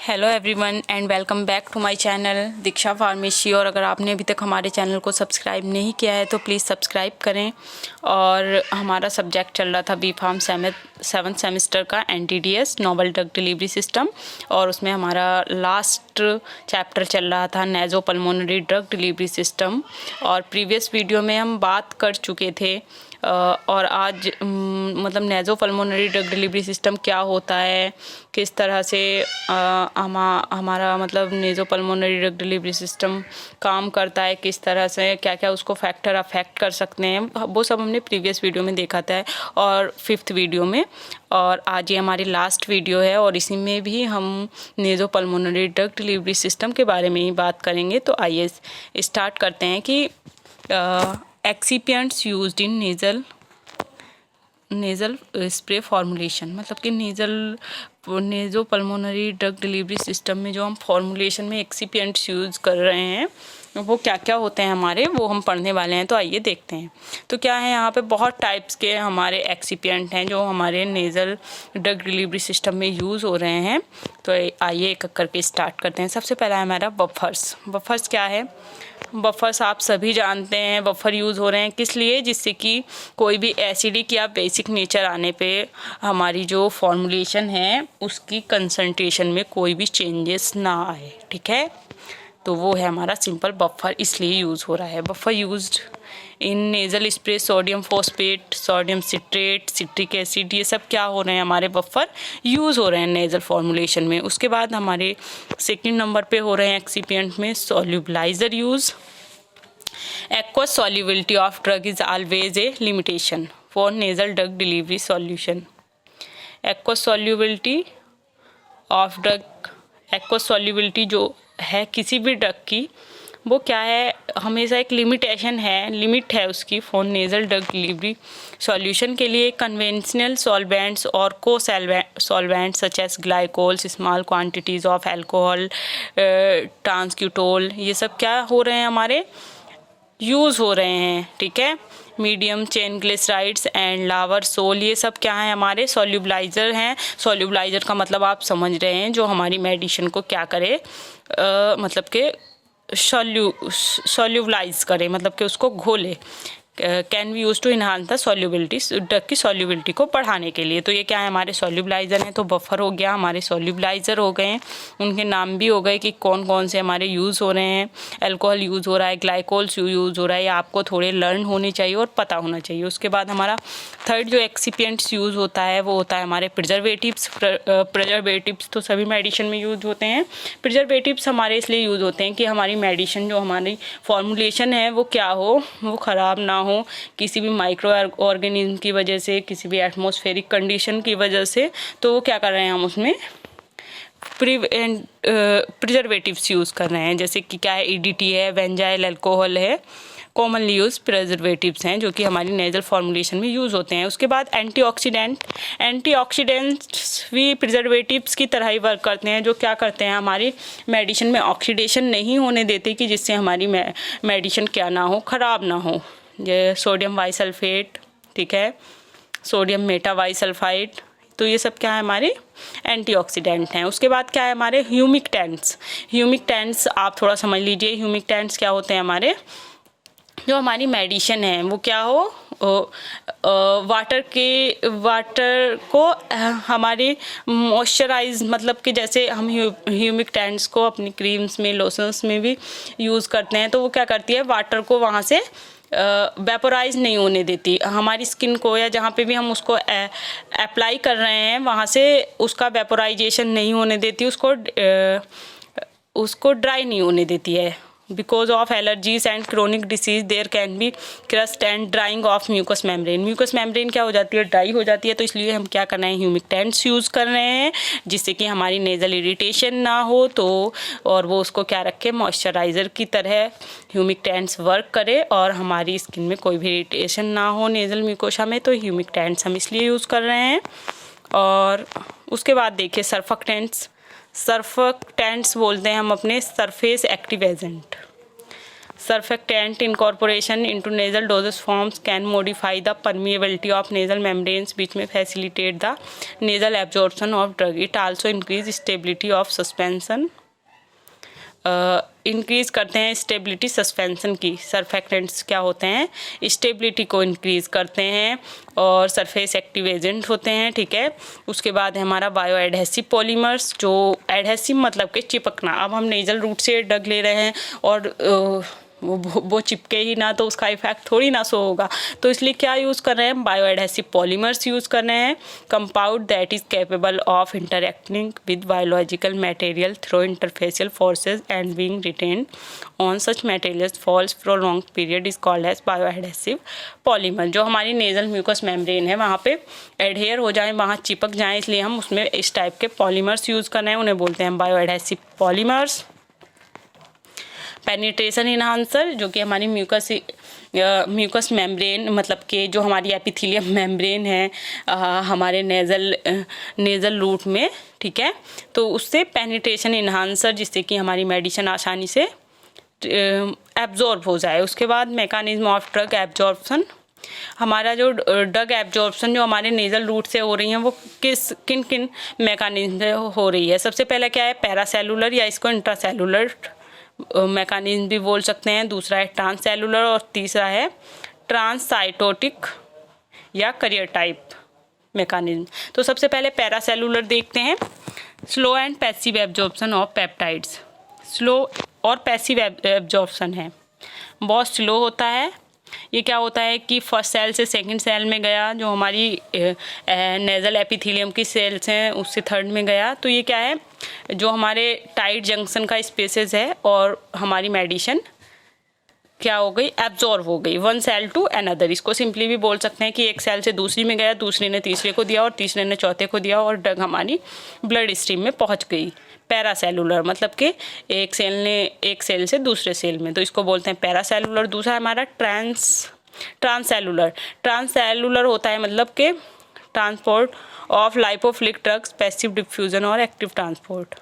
Hello everyone and welcome back to my channel Diksha pharmacy. और अगर आपने अभी तक हमारे चैनल को सब्सक्राइब नहीं किया है तो प्लीज़ सब्सक्राइब करें। और हमारा सब्जेक्ट चल रहा था बी फार्म 7th सेमेस्टर का NTDS novel drug delivery system, और उसमें हमारा लास्ट चैप्टर चल रहा था naso pulmonary drug delivery system. और प्रीवियस वीडियो में हम बात कर चुके थे और आज मतलब naso pulmonary drug delivery system क्या होता है, किस तरह से हमारा मतलब naso pulmonary drug delivery system काम करता है, किस तरह से क्या क्या उसको फैक्टर अफेक्ट कर सकते हैं, वो सब हमने प्रीवियस वीडियो में देखा था और 5th वीडियो में। और आज ये हमारी लास्ट वीडियो है और इसी में भी हम naso pulmonary drug delivery system के बारे में ही बात करेंगे। तो आइए स्टार्ट करते हैं कि excipients used in nasal spray formulation, मतलब कि naso pulmonary drug delivery system में जो हम फॉर्मुलेशन में एक्सिपिएंट्स यूज़ कर रहे हैं वो क्या क्या होते हैं हमारे, वो हम पढ़ने वाले हैं। तो आइए देखते हैं। तो क्या है, यहाँ पे बहुत टाइप्स के हमारे एक्सिपिएंट हैं जो हमारे नेज़ल ड्रग डिलीवरी सिस्टम में यूज़ हो रहे हैं। तो आइए एक एक करके स्टार्ट करते हैं। सबसे पहला है हमारा बफर्स। बफर्स क्या है? बफर्स आप सभी जानते हैं। बफर यूज़ हो रहे हैं किस लिए? जिससे कि कोई भी एसिडिक या बेसिक नेचर आने पे हमारी जो फॉर्मुलेशन है उसकी कंसंट्रेशन में कोई भी चेंजेस ना आए। ठीक है, तो वो है हमारा सिंपल बफर, इसलिए यूज़ हो रहा है। Buffer used in nasal spray sodium phosphate, sodium citrate, citric acid, ये सब क्या हो रहे हैं हमारे बफर यूज़ हो रहे हैं नेज़ल फॉर्मुलेशन में। उसके बाद हमारे सेकंड नंबर पे हो रहे हैं एक्सिपिएंट में solubilizer use. Aqueous solubility of drug is always a limitation for nasal drug delivery solution. Aqueous solubility of drug, aqueous solubility जो है किसी भी ड्रग की, वो क्या है, हमेशा एक लिमिटेशन है, लिमिट है उसकी for nasal drug delivery solution के लिए। कन्वेंशनल सॉल्वेंट्स और cosolvents such as glycols, small quantities of alcohol, Transcutol, ये सब क्या हो रहे हैं हमारे यूज़ हो रहे हैं। ठीक है, medium chain glycerides and Labrasol, ये सब क्या है हमारे सॉल्युबलाइजर हैं। सॉल्युबलाइजर का मतलब आप समझ रहे हैं, जो हमारी मेडिसिन को क्या करे, मतलब कि सॉल्युबलाइज करे, मतलब कि उसको घोले। Can be used to enhance the solubility, drug की सॉल्युबिलिटी को बढ़ाने के लिए। तो ये क्या है, हमारे सॉल्युबलाइजर हैं। तो बफर हो गया, हमारे सॉल्युबलाइजर हो गए, उनके नाम भी हो गए कि कौन कौन से हमारे यूज़ हो रहे हैं। अल्कोहल यूज़ हो रहा है, ग्लाइकोल्स यूज़ हो रहा है, ये आपको थोड़े लर्न होने चाहिए और पता होना चाहिए। उसके बाद हमारा थर्ड जो एक्सिपिएंट्स यूज़ होता है वो होता है हमारे प्रिजर्वेटिव्स। प्रिजर्वेटिव्स तो सभी मेडिसिन में यूज़ होते हैं। प्रिजर्वेटिव्स हमारे इसलिए यूज़ होते हैं कि हमारी मेडिसिन जो हमारी फॉर्मुलेशन है वो क्या हो, वो ख़राब ना हो किसी भी माइक्रो ऑर्गेनिज्म की वजह से, किसी भी एटमॉस्फेरिक कंडीशन की वजह से। तो वो क्या कर रहे हैं, हम उसमें प्रिजर्वेटिव्स यूज़ कर रहे हैं। जैसे कि क्या है, EDT है, बेंजाइल अल्कोहल है, कॉमनली यूज प्रिजर्वेटिव्स हैं जो कि हमारी नेज़ल फॉर्मुलेशन में यूज़ होते हैं। उसके बाद एंटीऑक्सीडेंट्स भी प्रिजर्वेटिव्स की तरह ही वर्क करते हैं, जो क्या करते हैं, हमारी मेडिसिन में ऑक्सीडेशन नहीं होने देते कि जिससे हमारी मेडिसिन क्या ना हो, ख़राब ना हो। ये सोडियम बाइसल्फेट, ठीक है, सोडियम मेटाबाइसल्फाइड, तो ये सब क्या है, हमारे एंटीऑक्सीडेंट हैं। उसके बाद क्या है हमारे ह्यूमिक्टेंट्स। ह्यूमिक्टेंट्स आप थोड़ा समझ लीजिए। ह्यूमिक्टेंट्स क्या होते हैं हमारे, जो हमारी मेडिसिन है वो क्या हो, वाटर को हमारे मॉइस्चराइज, मतलब कि जैसे हम ह्यूमिक्टेंट्स को अपनी क्रीम्स में, लोशंस में भी यूज़ करते हैं। तो वो क्या करती है, वाटर को वहाँ से वेपोराइज नहीं होने देती हमारी स्किन को, या जहाँ पे भी हम उसको अप्लाई कर रहे हैं वहाँ से उसका वेपोराइजेशन नहीं होने देती, उसको ड्राई नहीं होने देती है। Because of allergies and chronic disease there can be crust and drying of mucus membrane. Mucus membrane क्या हो जाती है, ड्राई हो जाती है। तो इसलिए हम क्या कर रहे हैं, ह्यूमिक्टेंट्स यूज़ कर रहे हैं, जिससे कि हमारी नेज़ल इरिटेशन ना हो, तो और वो उसको क्या रखे, मॉइस्चराइज़र की तरह ह्यूमिक्टेंट्स वर्क करे और हमारी स्किन में कोई भी इरिटेशन ना हो नेज़ल म्यूकोसा में। तो ह्यूमिक्टेंट्स हम इसलिए यूज़ कर रहे हैं। और उसके बाद देखिए सर्फेक्टेंट्स बोलते हैं हम अपने surface active agent. Surfactant incorporation into nasal dosage forms can modify the permeability of nasal membranes, which may facilitate the nasal absorption of drug. It also increase stability of suspension. Increase करते हैं stability suspension की। Surfactants क्या होते हैं, stability को increase करते हैं और सरफेस एक्टिव एजेंट होते हैं, ठीक है। उसके बाद है हमारा बायो एडहेसिव पॉलीमर्स, जो एडहेसिव मतलब कि चिपकना। अब हम नेजल रूट से ड्रग ले रहे हैं और वो चिपके ही ना, तो उसका इफेक्ट थोड़ी ना सो होगा। तो इसलिए क्या यूज़ कर रहे हैं, बायो एडहेसिव पॉलीमर्स यूज़ कर रहे हैं। Compound that is capable of interacting with biological material through interfacial forces and being retained on such materials for prolong period is called as bio adhesive polymer. जो हमारी nasal mucus membrane है वहाँ पे adhere हो जाए, वहाँ चिपक जाए, इसलिए हम उसमें इस टाइप के पॉलीमर्स यूज़ कर रहे हैं, उन्हें बोलते हैं bio adhesive polymers. Penetration enhancer, जो कि हमारी म्यूकस मेम्ब्रेन मतलब कि जो हमारी एपिथेलियम मेम्ब्रेन है हमारे नेज़ल रूट में, ठीक है, तो उससे पेनिट्रेशन इन्हांसर, जिससे कि हमारी मेडिसिन आसानी से एब्जॉर्ब हो जाए। उसके बाद मैकेनिज्म ऑफ ड्रग एब्जॉर्प्शन, हमारा जो ड्रग एब्जॉर्प्शन जो हमारे नेजल रूट से हो रही हैं वो किन किन मैकेनिज्म से हो रही है। सबसे पहले क्या है, पैरासेलुलर या इसको इंट्रासेलुलर मैकेनिज्म भी बोल सकते हैं। दूसरा है ट्रांससेलुलर और तीसरा है ट्रांससाइटोटिक या करियर टाइप मैकेनिज्म। तो सबसे पहले पैरासेलुलर देखते हैं। Slow and passive absorption of peptides, slow और पैसिव एब्जॉर्प्शन है, बहुत स्लो होता है। ये क्या होता है कि फर्स्ट सेल से सेकंड सेल में गया, जो हमारी नेजल एपिथेलियम की सेल्स हैं उससे थर्ड में गया, तो ये क्या है, जो हमारे टाइट जंक्शन का स्पेसेस है और हमारी मेडिसिन क्या हो गई, एब्जॉर्ब हो गई वन सेल टू अनदर। इसको सिंपली भी बोल सकते हैं कि एक सेल से दूसरी में गया, दूसरे ने तीसरे को दिया और तीसरे ने चौथे को दिया और ड्रग हमारी ब्लड स्ट्रीम में पहुंच गई। पैरासेलुलर मतलब कि एक सेल ने एक सेल से दूसरे सेल में, तो इसको बोलते हैं पैरासेलुलर। दूसरा हमारा ट्रांससेलुलर होता है मतलब कि transport of lipophilic drugs, passive diffusion और एक्टिव ट्रांसपोर्ट।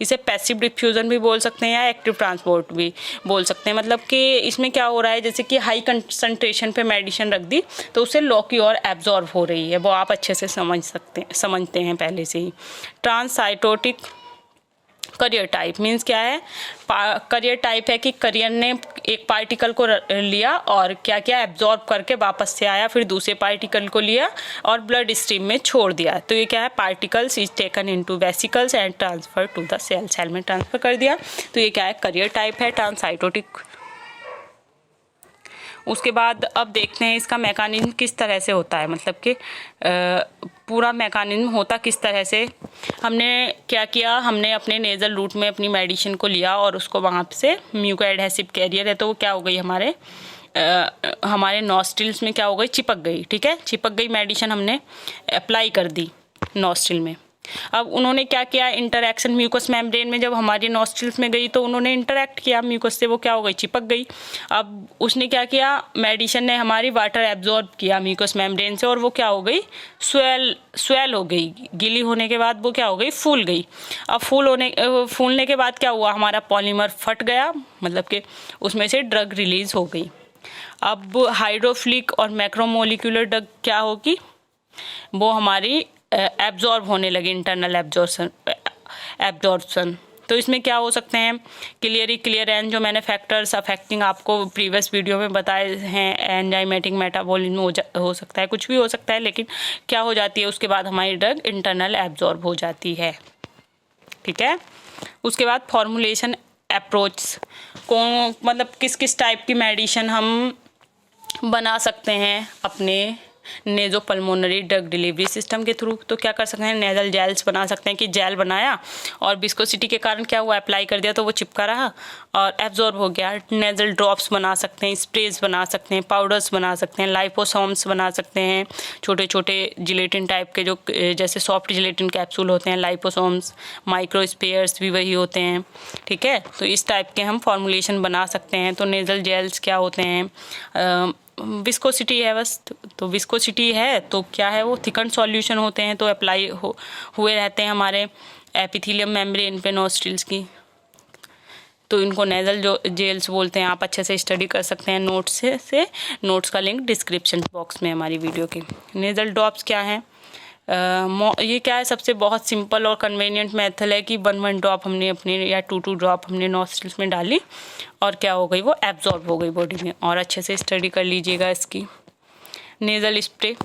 इसे पैसिव डिफ्यूजन भी बोल सकते हैं या एक्टिव ट्रांसपोर्ट भी बोल सकते हैं। मतलब कि इसमें क्या हो रहा है, जैसे कि हाई कंसंट्रेशन पे मेडिसिन रख दी तो उसे लो की ओर एब्जॉर्ब हो रही है, वो आप अच्छे से समझते हैं पहले से ही। ट्रांससाइटोटिक करियर टाइप मीन्स क्या है, करियर टाइप है कि करियर ने एक पार्टिकल को लिया और क्या क्या एब्जॉर्ब करके वापस से आया, फिर दूसरे पार्टिकल को लिया और ब्लड स्ट्रीम में छोड़ दिया। तो ये क्या है, particles is taken into vesicles and transfer to the cell, cell में ट्रांसफर कर दिया। तो ये क्या है, करियर टाइप है ट्रांससाइटोटिक। उसके बाद अब देखते हैं इसका मैकेनिज्म किस तरह से होता है, मतलब कि पूरा मैकेनिज्म होता किस तरह से। हमने क्या किया, हमने अपने नेजल रूट में अपनी मेडिसिन को लिया और उसको वहाँ से म्यूको एडहेसिव कैरियर है तो वो क्या हो गई, हमारे नॉस्ट्रिल्स में क्या हो गई, चिपक गई। ठीक है, चिपक गई मेडिसिन हमने अप्लाई कर दी नॉस्ट्रिल में। अब उन्होंने क्या किया, इंटरैक्शन म्यूकस मेम्ब्रेन में जब हमारी नॉस्ट्रिल्स में गई तो उन्होंने इंटरैक्ट किया म्यूकस से, वो क्या हो गई, चिपक गई। अब उसने क्या किया, मेडिसिन ने हमारी वाटर एब्जॉर्ब किया म्यूकस मेम्ब्रेन से और वो क्या हो गई, स्वेल हो गई। गीली होने के बाद वो क्या हो गई, फूल गई। अब फूलने के बाद क्या हुआ, हमारा पॉलीमर फट गया, मतलब कि उसमें से ड्रग रिलीज हो गई। अब हाइड्रोफिलिक और मैक्रोमोलिकुलर ड्रग क्या होगी, वो हमारी एब्जॉर्ब होने लगी, इंटरनल एब्जॉर्प्शन। तो इसमें क्या हो सकते हैं, क्लियर जो मैंने फैक्टर्स अफेक्टिंग आपको प्रीवियस वीडियो में बताए हैं, एंजाइमेटिक मेटाबॉलिज्म हो सकता है, कुछ भी हो सकता है, लेकिन क्या हो जाती है उसके बाद हमारी ड्रग इंटरनल एब्जॉर्ब हो जाती है। ठीक है, उसके बाद फॉर्मुलेशन अप्रोच, कौन मतलब किस किस टाइप की मेडिसिन हम बना सकते हैं अपने नेजो पल्मोनरी ड्रग डिलीवरी सिस्टम के थ्रू। तो क्या कर सकते हैं, नेजल जेल्स बना सकते हैं कि जेल बनाया और विस्कोसिटी के कारण क्या हुआ, अप्लाई कर दिया तो वो चिपका रहा और एब्जॉर्ब हो गया। नेजल ड्रॉप्स बना सकते हैं, स्प्रेज बना सकते हैं, पाउडर्स बना सकते हैं, लाइपोसोम्स बना सकते हैं, छोटे छोटे जिलेटिन टाइप के जो जैसे सॉफ्ट जिलेटिन कैप्सूल होते हैं, लाइपोसोम्स, माइक्रो स्पेयर्स भी वही होते हैं। ठीक है, तो इस टाइप के हम फॉर्मुलेशन बना सकते हैं। तो नेजल जेल्स क्या होते हैं, विस्कोसिटी है बस, तो विस्कोसिटी है तो क्या है, वो थिकन सॉल्यूशन होते हैं, तो अप्लाई हुए रहते हैं हमारे एपिथेलियम मेम्ब्रेन पे नॉस्ट्रिल्स की। तो इनको नेज़ल जो जेल्स बोलते हैं। आप अच्छे से स्टडी कर सकते हैं नोट्स से। नोट्स का लिंक डिस्क्रिप्शन बॉक्स में हमारी वीडियो की। नेज़ल ड्रॉप्स क्या है? ये क्या है, सबसे बहुत सिंपल और कन्वीनियंट मेथड है कि 1 ड्रॉप हमने अपने या 2 ड्रॉप हमने नॉस्ट्रिल्स में डाली और क्या हो गई, वो एब्जॉर्ब हो गई बॉडी में। और अच्छे से स्टडी कर लीजिएगा इसकी। नेज़ल स्प्रे,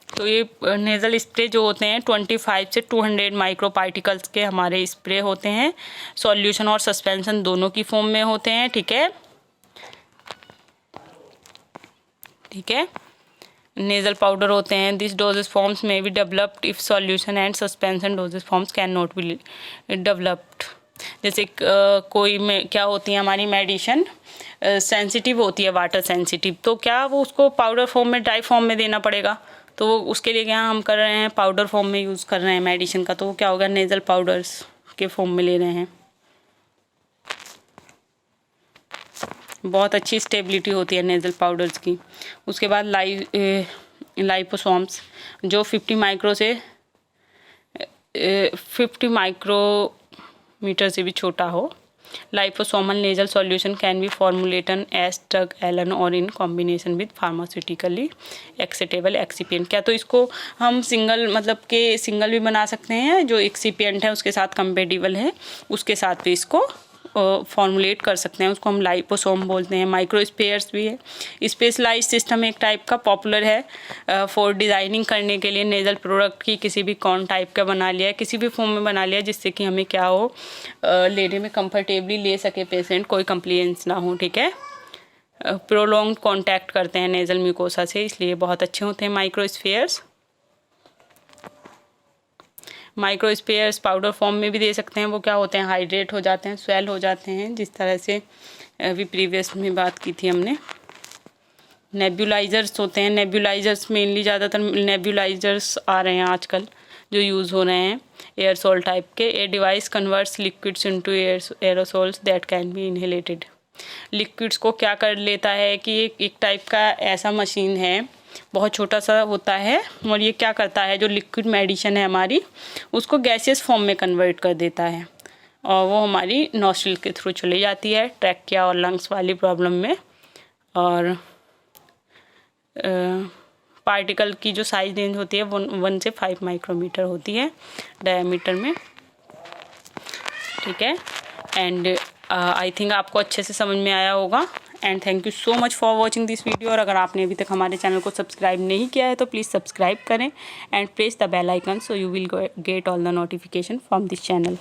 तो ये नेज़ल स्प्रे जो होते हैं 25 से 200 माइक्रो पार्टिकल्स के हमारे स्प्रे होते हैं। सॉल्यूशन और सस्पेंशन दोनों की फॉर्म में होते हैं। ठीक है, ठीक है। नेज़ल पाउडर होते हैं। दिस डोजेज फॉर्म्स में be developed if solution and suspension dosage forms can not be developed. जैसे कोई में क्या होती है हमारी मेडिसिन सेंसिटिव होती है, वाटर सेंसिटिव, तो क्या वो उसको पाउडर फॉर्म में, ड्राई फॉर्म में देना पड़ेगा। तो वो उसके लिए क्या हम कर रहे हैं, पाउडर फॉर्म में यूज़ कर रहे हैं मेडिसिन का, तो वो क्या होगा, नेज़ल पाउडर्स के फॉर्म में ले रहे हैं। बहुत अच्छी स्टेबिलिटी होती है नेज़ल पाउडर्स की। उसके बाद लाइपोसोम्स जो 50 माइक्रो से 50 माइक्रोमीटर से भी छोटा हो। Liposomal nasal solution can be formulated as drug alone और in combination with pharmaceutically acceptable excipient. क्या तो इसको हम सिंगल भी बना सकते हैं, जो एक्सिपिएंट है उसके साथ कंपेटिबल है, उसके साथ भी इसको फॉर्मुलेट कर सकते हैं। उसको हम लाइपोसोम बोलते हैं। माइक्रोस्पेयर्स भी है। स्पेशलाइज सिस्टम एक टाइप का पॉपुलर है फॉर डिज़ाइनिंग करने के लिए। नेज़ल प्रोडक्ट की किसी भी कौन टाइप का बना लिया, किसी भी फॉर्म में बना लिया, जिससे कि हमें क्या हो, लेने में कंफर्टेबली ले सके पेशेंट, कोई कंप्लेंट्स ना हो। ठीक है, प्रोलॉन्ग कॉन्टैक्ट करते हैं नेज़ल म्यूकोसा से, इसलिए बहुत अच्छे होते हैं माइक्रोस्फेयर्स। माइक्रोस्फेयर्स पाउडर फॉर्म में भी दे सकते हैं। वो क्या होते हैं, हाइड्रेट हो जाते हैं, स्वेल हो जाते हैं, जिस तरह से अभी प्रीवियस में बात की थी हमने। नेब्यूलाइजर्स होते हैं। नेब्यूलाइजर्स मेनली ज़्यादातर नेब्यूलाइजर्स आ रहे हैं आजकल जो यूज़ हो रहे हैं एयरसोल टाइप के। A device converts liquids into aerosols that can be inhaled. Liquids को क्या कर लेता है कि एक टाइप का ऐसा मशीन है, बहुत छोटा सा होता है, और ये क्या करता है, जो लिक्विड मेडिसिन है हमारी, उसको गैसियस फॉर्म में कन्वर्ट कर देता है, और वो हमारी नॉस्ट्रिल के थ्रू चली जाती है ट्रैकिया और लंग्स वाली प्रॉब्लम में। और पार्टिकल की जो साइज रेंज होती है 1 से 5 माइक्रोमीटर होती है डायमीटर में। ठीक है, एंड आई थिंक आपको अच्छे से समझ में आया होगा। And thank you so much for watching this video. और अगर आपने अभी तक हमारे चैनल को सब्सक्राइब नहीं किया है तो प्लीज़ सब्सक्राइब करें and press the bell icon so you will get all the notification from this channel.